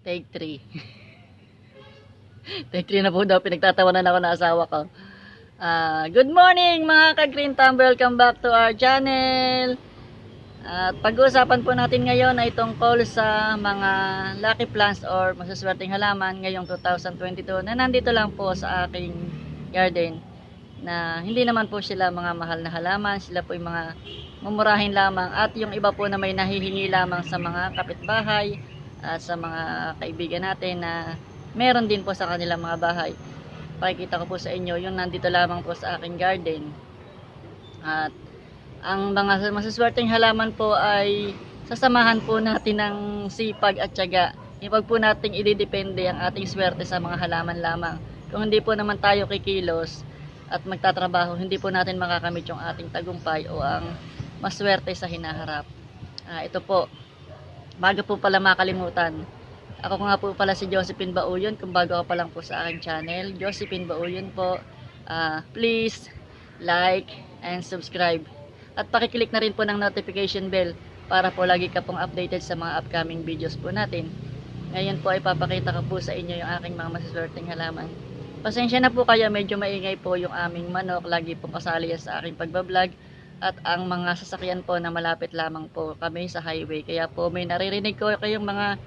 Take 3. Take 3 na po daw. Pinagtatawanan ako ng asawa ko. Good morning mga ka-Green Thumb. Welcome back to our channel. At pag-uusapan po natin ngayon ay tungkol sa mga lucky plants or masaswerteng halaman ngayong 2022 na nandito lang po sa aking garden. Na hindi naman po sila mga mahal na halaman. Sila po yung mga mumurahin lamang. At yung iba po na may nahihingi lamang sa mga kapitbahay at sa mga kaibigan natin na meron din po sa kanilang mga bahay. Pakikita ko po sa inyo yung nandito lamang po sa aking garden. At ang mga masaswerteng halaman po ay sasamahan po natin ng sipag at tiyaga. Ipag po natin ididepende ang ating swerte sa mga halaman lamang. Kung hindi po naman tayo kikilos at magtatrabaho, hindi po natin makakamit yung ating tagumpay o ang maswerte sa hinaharap. Ito po, bago po pala makalimutan, ako nga po pala si Josephine Bauyon. Kung bago ka pa lang po sa aking channel, Josephine Bauyon po. Please like and subscribe. At pakiclick na rin po ng notification bell para po lagi ka pong updated sa mga upcoming videos po natin. Ngayon po ay papakita ko po sa inyo yung aking mga masaswerteng halaman. Pasensya na po kayo, medyo maingay po yung aming manok. Lagi po kasali sa aking pagbablog. At ang mga sasakyan po na malapit lamang po kami sa highway. Kaya po may naririnig ko kayong mga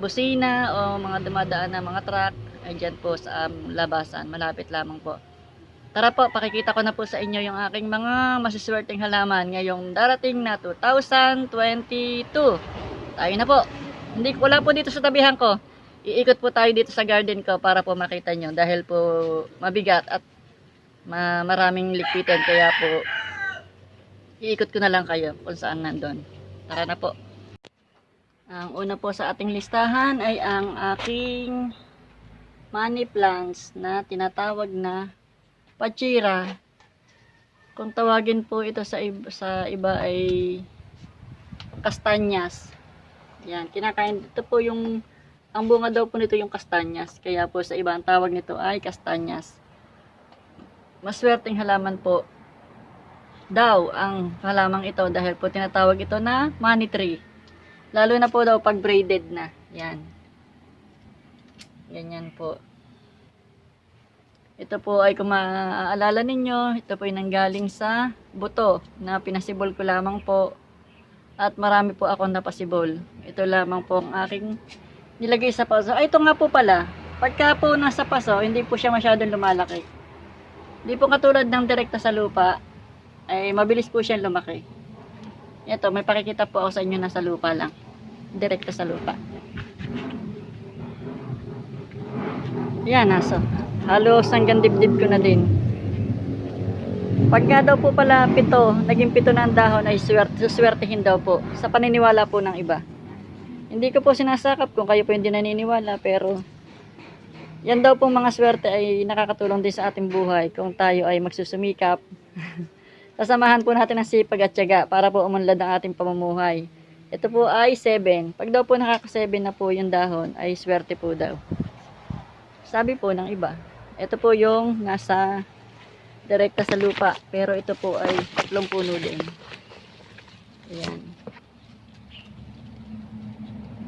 busina o mga dumadaan na mga truck ay dyan po sa labasan. Malapit lamang po. Tara po, pakikita ko na po sa inyo yung aking mga masaswerteng halaman ngayong darating na 2022. Tayo na po. Wala po dito sa tabihan ko. Iikot po tayo dito sa garden ko para po makita nyo. Dahil po mabigat at maraming likpitan. Kaya po iikot ko na lang kayo kung saan nandun. Tara na po. Ang una po sa ating listahan ay ang aking money plants na tinatawag na pachira. Kung tawagin po ito sa iba ay kastanyas. Yan, kinakain ito po yung ang bunga daw po nito yung kastanyas. Kaya po sa iba ang tawag nito ay kastanyas. Maswerteng halaman po daw ang halamang ito dahil po tinatawag ito na money tree. Lalo na po daw pag braided na. Yan. Ganyan po. Ito po ay kung maaalala ninyo, ito po ay nanggaling sa buto na pinasibol ko lamang po. At marami po akong napasibol. Ito lamang po ang aking nilagay sa paso. Ay, ito nga po pala. Pagka po nasa paso, hindi po siya masyadong lumalaki. Hindi po katulad ng direkta sa lupa, ay mabilis po siyang lumaki. Ito, may pakikita po ako sa inyo na sa lupa lang. Direkta sa lupa. Yan, aso. Halos hanggang dibdib ko na din. Pagka daw po pala naging pito na ang dahon ay suswertehin daw po. Sa paniniwala po ng iba. Hindi ko po sinasakap kung kayo po hindi naniniwala, pero yan daw pong mga swerte ay nakakatulong din sa ating buhay kung tayo ay magsusumikap. Sasamahan po natin ang sipag at tiyaga para po umunlad ang ating pamumuhay. Ito po ay 7. Pag daw po nakaka-7 na po yung dahon, ay swerte po daw. Sabi po ng iba. Ito po yung nasa direkta sa lupa. Pero ito po ay 3 puno din. Ayan.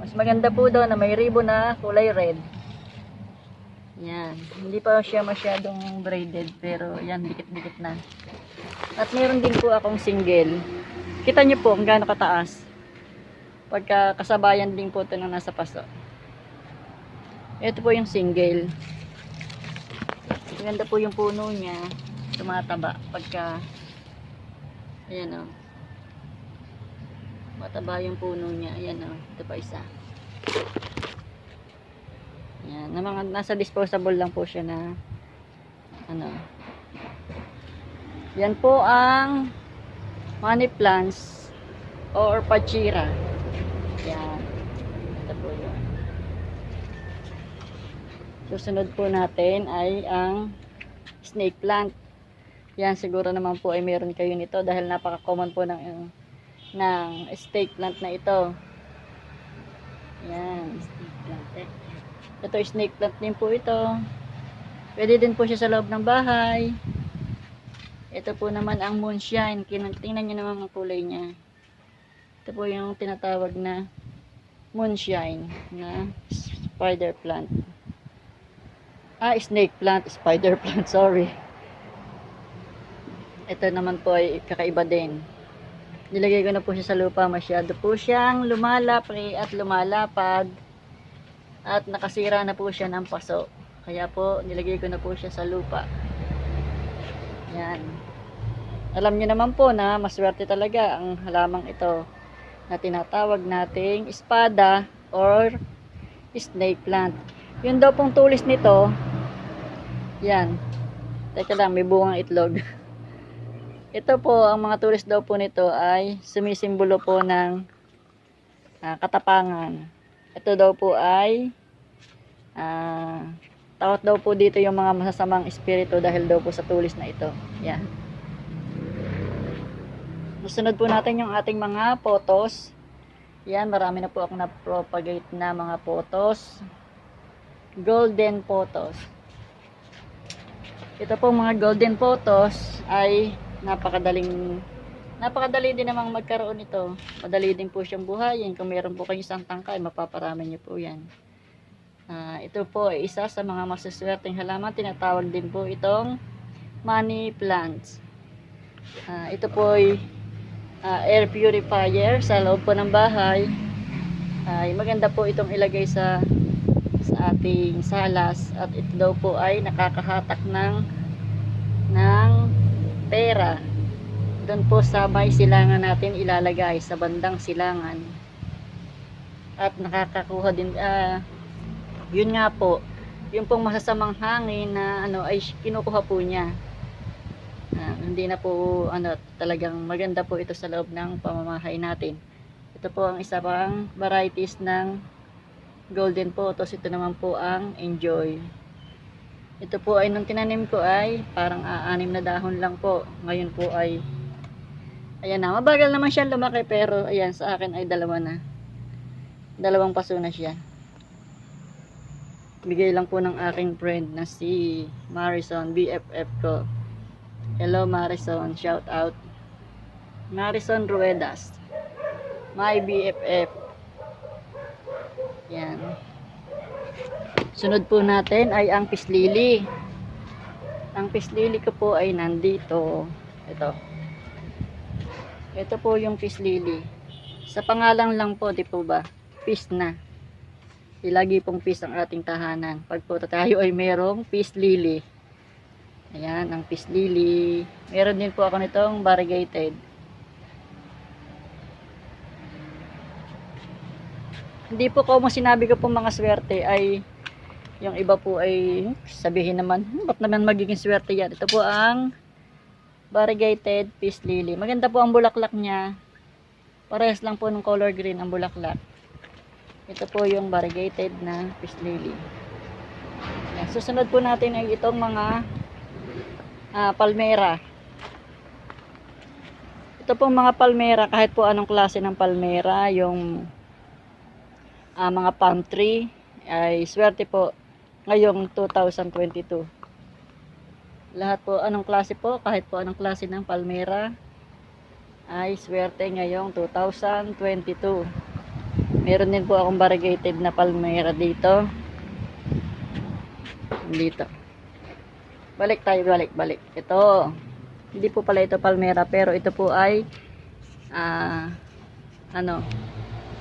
Mas maganda po daw na may ribbon na kulay red. Yan. Hindi pa siya masyadong braided, pero yan, dikit-dikit na. At meron din po akong single. Kita nyo po kung gaano kataas. Pagka kasabayan din po ito na nasa paso. Ito po yung single. Maganda po yung puno niya. Tumataba. Pagka, ayan o. Mataba yung puno niya. Ayan o. Ito pa isa. Yan, na mga nasa disposable lang po siya na ano. Yan po ang money plants or pachira. Yan. Ito po yun. Susunod po natin ay ang snake plant. Yan, siguro naman po ay meron kayo nito dahil napaka-common po ng snake plant na ito. Yan, snake plant Ito snake plant din po ito. Pwede din po siya sa loob ng bahay. Ito po naman ang moonshine. Tingnan nyo naman ang kulay niya. Ito po yung tinatawag na moonshine na spider plant. Snake plant, spider plant, sorry. Ito naman po ay kakaiba din. Nilagay ko na po siya sa lupa, masyado po siyang lumalapre at lumalapad at nakasira na po siya ng paso. Kaya po nilagay ko na po siya sa lupa. Yan. Alam niyo naman po na maswerte talaga ang halamang ito na tinatawag nating espada or snake plant. Yun daw pong tulis nito, yan. Teka lang, may bungang itlog. Ito po, ang mga tulis daw po nito ay sumisimbolo po ng katapangan. Ito daw po ay takot daw po dito yung mga masasamang espiritu dahil daw po sa tulis na ito. Yan. Susunod po natin yung ating mga photos. Yan, marami na po akong na-propagate na mga photos. Golden photos. Ito po mga golden photos ay napakadali din namang magkaroon ito. Madali din po siyang buhayin. Kung meron po kayo isang tangkay, mapaparami niyo po yan. Ito po ay isa sa mga masaswerteng halaman. Tinatawag din po itong money plants. Ito po ay air purifier sa loob po ng bahay. Maganda po itong ilagay sa ating salas, at ito daw po ay nakakahatak ng pera. Doon po sa may silangan natin ilalagay, sa bandang silangan, at nakakakuha din yun nga po, yung pong masasamang hangin na ay kinukuha po niya. Hindi na po talagang maganda po ito sa loob ng pamamahay natin. Ito po ang isa pang varieties ng golden photos. Ito naman po ang enjoy. Ito po ay nung tinanim ko ay parang 6 na dahon lang po. Ngayon po ay ayan na, mabagal naman siya lumaki, pero ayan, sa akin ay 2 na. 2 paso na siya. Bigay lang po ng aking friend na si Marison, BFF ko. Hello Marison, shout out. Marison Ruedas, my BFF. Yan. Sunod po natin ay ang pislili. Ang pislili ko po ay nandito. Ito po yung pislili. Sa pangalan lang po, di po ba? Peace na. Lagi pong peace ang ating tahanan. Pag po tayo ay merong pislili. Ayan, ang pislili. Meron din po ako nitong variegated. Hindi po kung sinabi ko po mga swerte ay yung iba po ay sabihin naman, ba't naman magiging swerte yan? Ito po ang variegated peace lily. Maganda po ang bulaklak niya. Parehas lang po ng color green ang bulaklak. Ito po yung variegated na peace lily. Yan. Susunod po natin ay itong mga palmera. Ito po mga palmera, kahit po anong klase ng palmera, yung mga palm tree ay swerte po ngayong 2022. Lahat po anong klase po, kahit po anong klase ng palmera ay swerte ngayong 2022. Meron din po akong variegated na palmera dito. Balik. Ito, hindi po pala ito palmera, pero ito po ay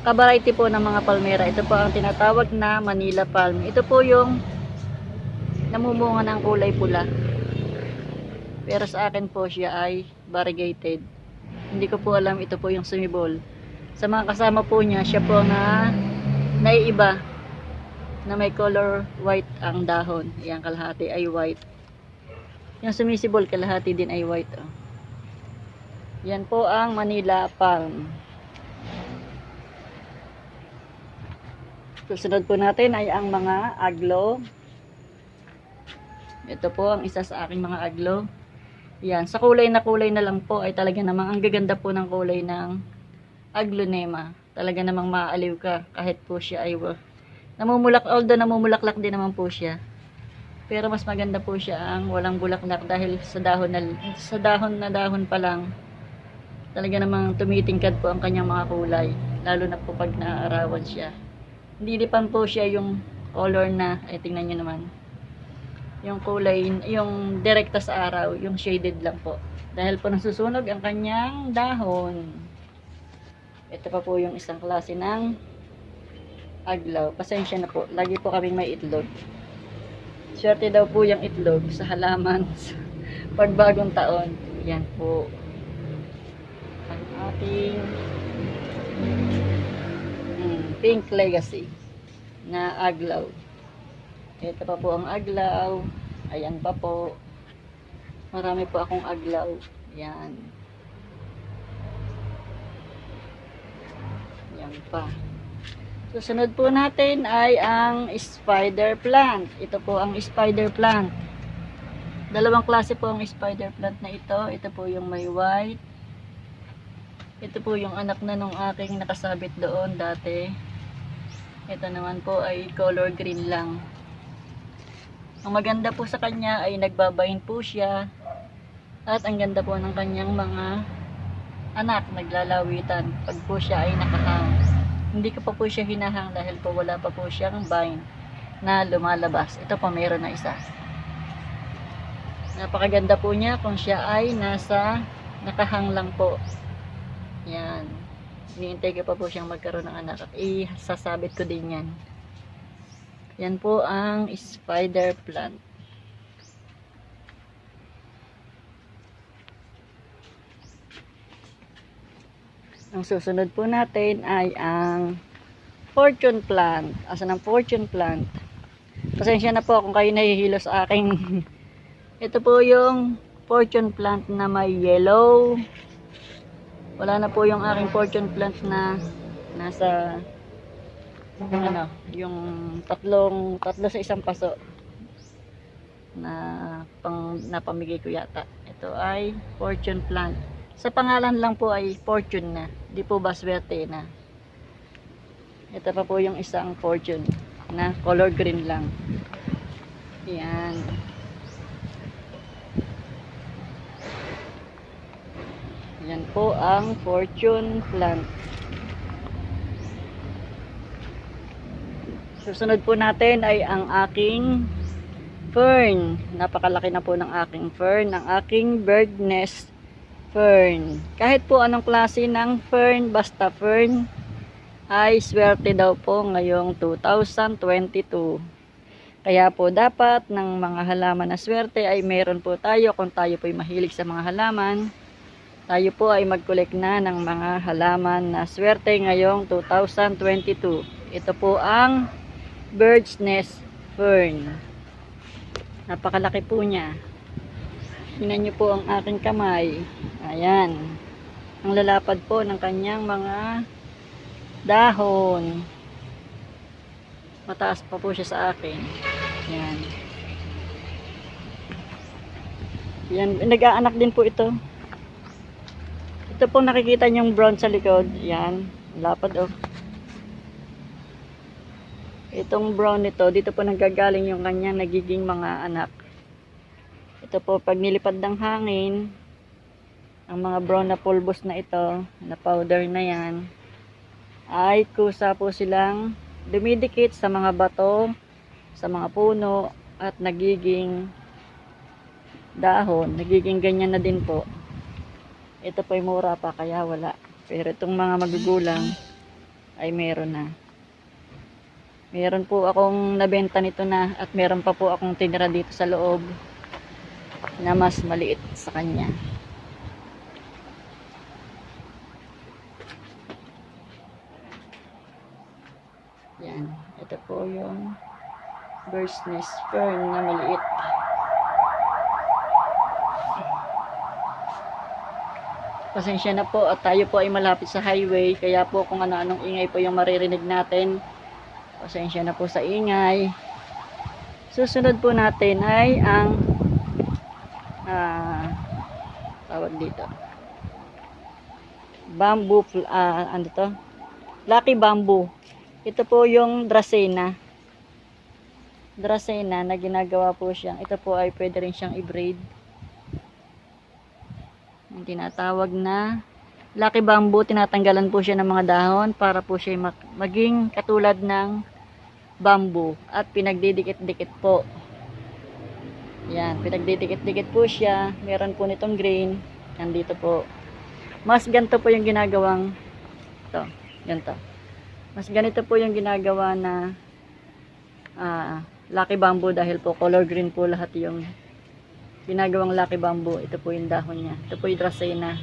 ka-variety po ng mga palmera. Ito po ang tinatawag na Manila palm. Ito po yung namumunga ng kulay pula. Pero sa akin po siya ay variegated. Hindi ko po alam ito po yung sumibol. Sa mga kasama po niya, siya po na naiiba na may color white ang dahon. Ayan, kalahati ay white. Yung sumisibol, kalahati din ay white. Yan po ang Manila palm. Susunod po natin ay ang mga aglo. Ito po ang isa sa aking mga aglo. Yan, sa kulay na lang po ay talaga namang ang gaganda po ng kulay ng aglonema. Talaga namang maaaliw ka kahit po siya ay although namumulaklak din naman po siya. Pero mas maganda po siya ang walang bulaklak dahil sa dahon pa lang talaga namang tumitingkad po ang kanyang mga kulay, lalo na po pag naaarawan siya. Hindi lipan po siya yung color na. Ay, tingnan nyo naman. Yung kulay, yung direkta sa araw, yung shaded lang po. Dahil po nasusunog ang kanyang dahon. Ito pa po yung isang klase ng aglaw. Pasensya na po. Lagi po kaming may itlog. Swerte daw po yung itlog sa halaman pag bagong taon. Yan po. Ang ating Pink Legacy na aglaw. Ito pa po ang aglaw. Ayan pa po. Marami po akong aglaw. Yan. Yan pa. Susunod po natin ay ang spider plant. Ito po ang spider plant. Dalawang klase po ang spider plant na ito. Ito po yung may white. Ito po yung anak na nung aking nakasabit doon dati. Ito naman po ay color green lang. Ang maganda po sa kanya ay nagbabain po siya. At ang ganda po ng kanyang mga anak, naglalawitan pag po siya ay nakahang. Hindi ko pa po siya hinahang dahil po wala pa po siyang vine na lumalabas. Ito po meron na isa. Napakaganda po niya kung siya ay nasa nakahang lang po. Yan. Hinihintay ko pa po siyang magkaroon ng anak at isasabit ko din yan. Yan po ang spider plant. Ang susunod po natin ay ang fortune plant. Asan ang fortune plant? Pasensya na po kung kayo nahihilo sa aking ito po yung fortune plant na may yellow. Wala na po yung aking fortune plant na nasa yung tatlo sa isang paso na napamigay ko yata. Ito ay fortune plant. Sa pangalan lang po ay fortune na. Di po ba swerte na. Ito pa po yung isang fortune na color green lang. Yan. Yan po ang fortune plant. Susunod po natin ay ang aking fern. Napakalaki na po ng aking fern. Ang aking bird nest fern. Kahit po anong klase ng fern, basta fern, ay swerte daw po ngayong 2022. Kaya po dapat ng mga halaman na swerte ay meron po tayo. Kung tayo po ay mahilig sa mga halaman, tayo po ay mag-collect na ng mga halaman na swerte ngayong 2022. Ito po ang bird's nest fern. Napakalaki po niya. Tingnan niyo po ang aking kamay. Ayan. Ang lalapad po ng kanyang mga dahon. Mataas pa po siya sa akin. Ayan. Ayan. Nag-aanak din po ito. Ito po nakikita niyong brown sa likod. Ayan. Lapad oh. Itong brown nito, dito po nanggagaling yung kanyang nagiging mga anak. Ito po, pag nilipad ng hangin, ang mga brown na pulbos na ito, na powder na yan, ay kusa po silang dumidikit sa mga bato, sa mga puno, at nagiging dahon. Nagiging ganyan na din po. Ito po ay mura pa, kaya wala. Pero itong mga magugulang, ay meron na. Meron po akong nabenta nito na, at meron pa po akong tinira dito sa loob na mas maliit sa kanya. Yan. Ito po yung bird's nest fern na maliit. Pasensya na po at tayo po ay malapit sa highway, kaya po kung ano-anong ingay po yung maririnig natin, pasensya na po sa ingay. Susunod po natin ay ang tawag dito bamboo, ano to? Lucky bamboo. Ito po yung Dracena na ginagawa po siyang, ito po ay pwede rin siyang i-braid. Yung tinatawag na Lucky bamboo, tinatanggalan po siya ng mga dahon para po siya maging katulad ng bamboo at pinagdidikit-dikit po. Yan, pinagdidikit-dikit po siya. Meron po nitong green. Nandito po. Mas ganito po yung ginagawang to, ganito. Mas ganito po yung ginagawa na Lucky Bamboo dahil po color green po lahat yung ginagawang Lucky Bamboo. Ito po yung dahon niya. Ito po yung Dracena.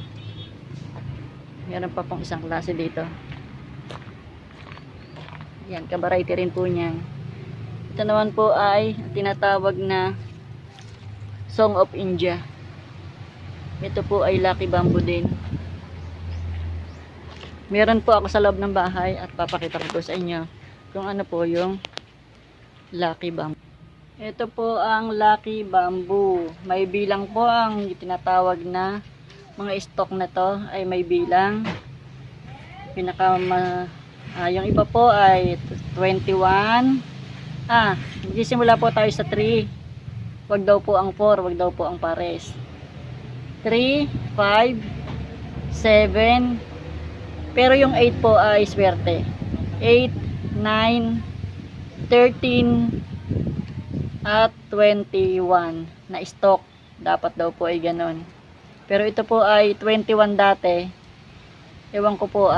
Meron pa pong isang klase dito. Yan, ka-variety rin po niyan. Ito naman po ay tinatawag na Song of India. Ito po ay Lucky Bamboo din. Meron po ako sa loob ng bahay at papakita ko po sa inyo kung ano po yung Lucky Bamboo. Ito po ang Lucky Bamboo. May bilang po ang tinatawag na mga stock na to ay may bilang. Yung iba po ay 21. Magsisimula po tayo sa 3. Wag daw po ang 4, wag daw po ang pares. 3, 5, 7. Pero yung 8 po ay swerte. 8, 9, 13 at 21 na stock. Dapat daw po ay ganon. Pero ito po ay 21 dati. Ewan ko po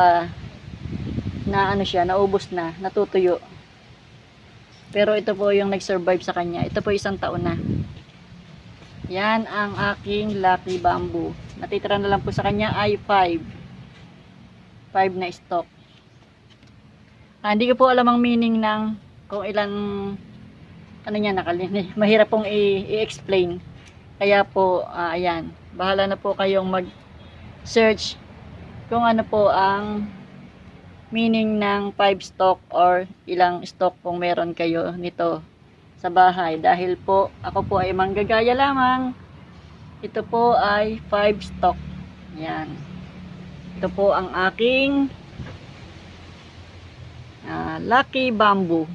na ano siya, naubos na, natutuyo. Pero ito po yung nag-survive sa kanya. Ito po isang taon na. Yan ang aking Lucky Bamboo. Natitira na lang po sa kanya ay 5. 5 na stock. Hindi ko po alam ang meaning ng kung ilan ano niya nakalimutan. Mahirap pong i-explain. Kaya po, ayan. Bahala na po kayong mag-search kung ano po ang meaning ng 5 stock or ilang stock kung meron kayo nito sa bahay. Dahil po, ako po ay manggagaya lamang. Ito po ay 5 stock. Yan. Ito po ang aking Lucky Bamboo.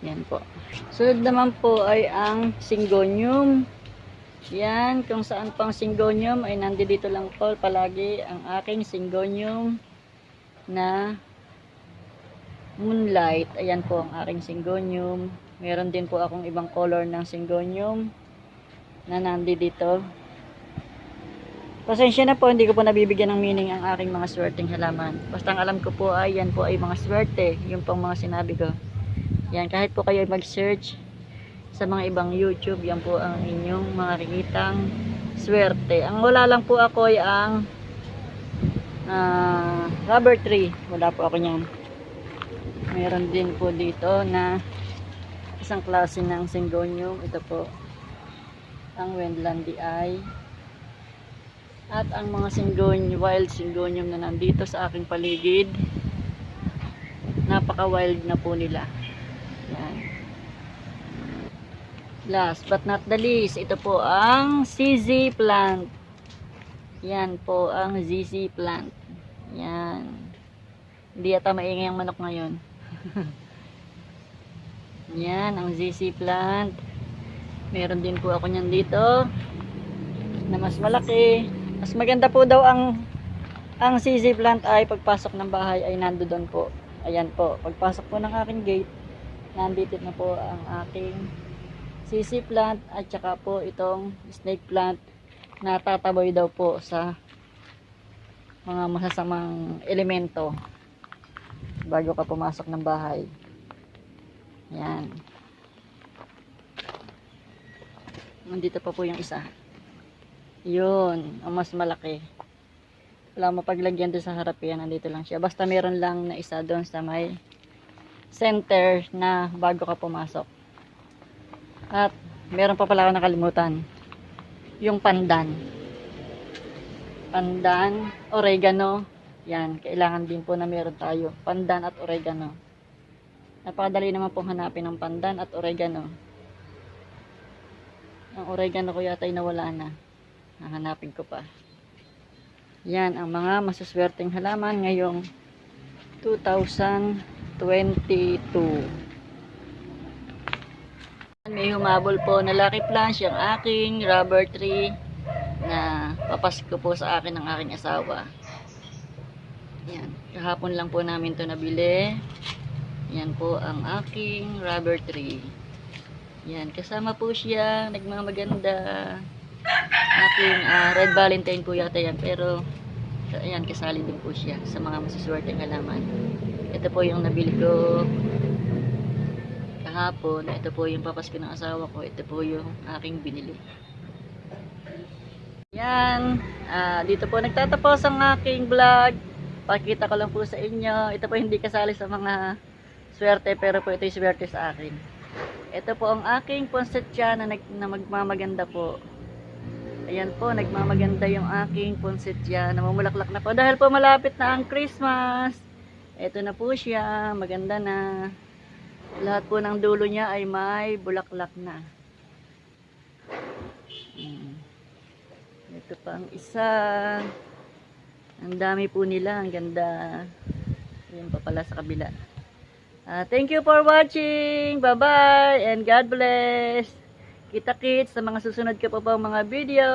Yan po. Sunod naman po ay ang Syngonium. Yan, kung saan pang Syngonium ay nandito lang po palagi ang aking Syngonium na Moonlight. Ayan po ang aking Syngonium. Meron din po akong ibang color ng Syngonium na nandito. Pasensya na po, hindi ko po nabibigyan ng meaning ang aking mga swerteng halaman. Basta ang alam ko po ay yan po ay mga swerte. Yung pang mga sinabi ko. Yan, kahit po kayo mag-search sa mga ibang YouTube, yan po ang inyong makikitang swerte. Ang wala lang po ako ay ang rubber tree. Wala po ako niyan. Meron din po dito na isang klase ng Syngonium. Ito po ang Wendlandy Eye. At ang mga wild Syngonium na nandito sa aking paligid, napaka wild na po nila. Yan. Last but not the least, ito po ang ZZ plant. Yan po ang ZZ plant. Yan. Hindi yata maingay ang manok ngayon. Yan ang ZZ plant. Meron din po ako niyan dito na mas malaki. Mas maganda po daw ang ZZ plant ay pagpasok ng bahay ay nandoon po. Ayan po. Pagpasok po ng aking gate, nandito na po ang aking ZZ plant at saka po itong snake plant na tataboy daw po sa mga masasamang elemento bago ka pumasok ng bahay. Yan. Nandito pa po yung isa. Yun, ang mas malaki. Wala mo paglagyan doon sa harap yan. Nandito lang siya. Basta meron lang na isa doon sa may center na bago ka pumasok. At meron pa pala ako nakalimutan. Yung pandan. Pandan, oregano. Yan, kailangan din po na meron tayo. Pandan at oregano. Napakadali naman pong hanapin ng pandan at oregano. Ang oregano ko yata ay nawala na. Hahanapin ko pa. Yan ang mga masuswerteng halaman ngayong 2022. May humabol po na lucky plants yung aking rubber tree na papasko po sa akin ng aking asawa. Yan. Kahapon lang po namin to nabili. Yan po ang aking rubber tree. Yan, kasama po siya, nagmamaganda. Aking Red Valentine po yata yan, pero ayan, kasali din po siya sa mga masuswerteng halaman. Ito po yung nabili ko kahapon. Ito po yung papasko ng asawa ko. Ito po yung aking binili. Yan, dito po nagtatapos ang aking vlog. Pakita ko lang po sa inyo. Ito po hindi kasali sa mga swerte, pero po ito yung swerte sa akin. Ito po ang aking poinsettia na magmamaganda po. Ayan po, nagmamaganda yung aking poinsettia. Namumulaklak na po dahil po malapit na ang Christmas. Ito na po siya, maganda na. Lahat po ng dulo niya ay may bulaklak na. Ito pa ang isa. Ang dami po nila, ang ganda. Ayan pa pala sa kabila. Thank you for watching. Bye-bye and God bless. Kita-kits sa mga susunod ko pa mga video.